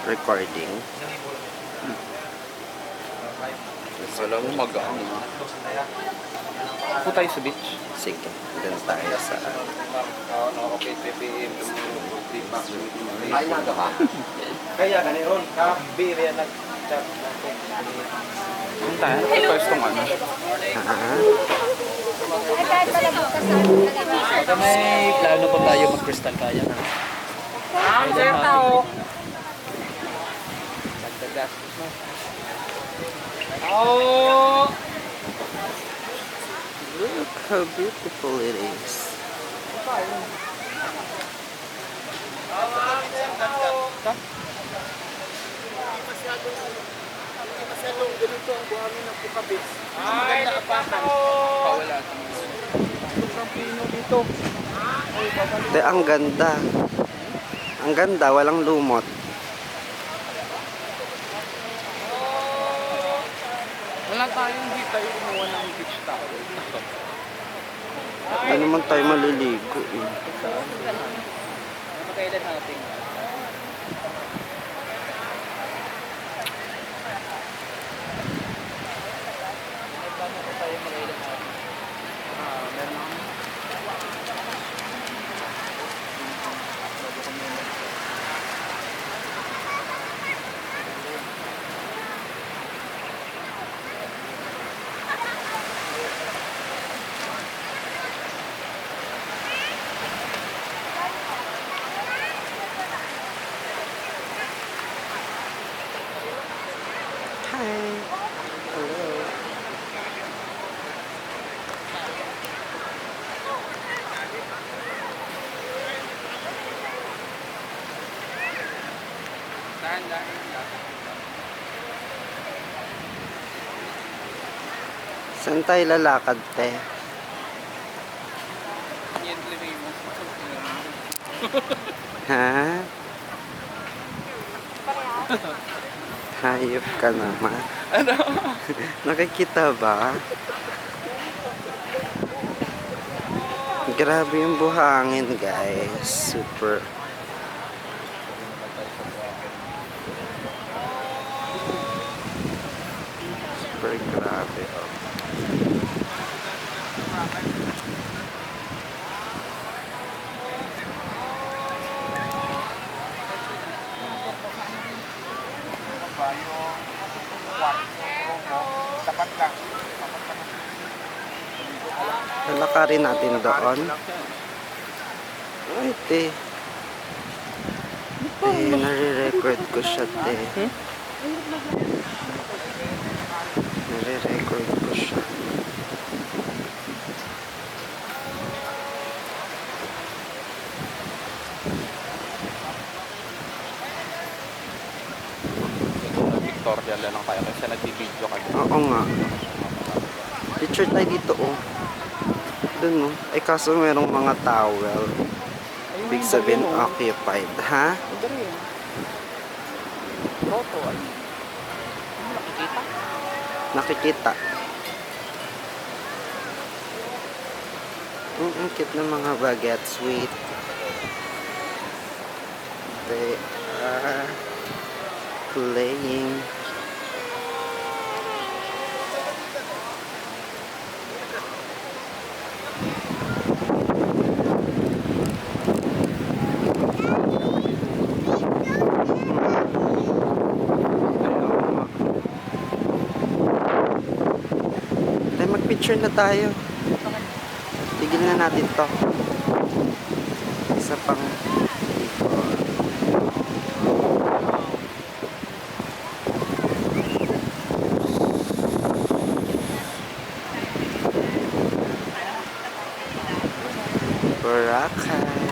recording. Alam mo mag-aang. Ako tayo sa beach. Sige, doon tayo sa... Okay, PPM. Ay, naga ka. Kaya ganun, kabiri nag-chat natin. Doon tayo. First tong ano. Pagka may plano pa tayo mag-crystal kaya na. Sir tao. Nagdagastos na. Oh! Look how beautiful it is. Masyadong ganito ang buhangin ng pukabit. Maganda apakan. Pawala. Sobrang pino dito. Te, ang ganda. Ang ganda, walang lumot. Wala tayong hindi tayo kumuha ng beach towel. Ano naman tayo maliligo eh. Magkailan natin. May plano pa tayo magkailan natin. Meron ako. Hi. Hello. Dahan-dahan. Saan tayo lalakad, te? Yan living mo. Ha? Hayop ka naman. Ano? Nakikita ba? Grabe yung buhangin, guys. Super. Super grabe, oh. Tapat lang. Lalakarin natin doon. Ay, te. Te, nare-record ko siya, te. Nare-record ko siya. Victoria lang tayo kasi nag-video ka. Oo nga. Picture tayo dito, oh. Doon, oh. Ay, kaso merong mga towel. Ibig sabihin, occupied. Ha? Photo, ano? Nakikita. Ang cute ng mga baguette. Sweet. They are playing. Tayo mag-picture na tayo. Tigil na natin to. Isa pang Boracay.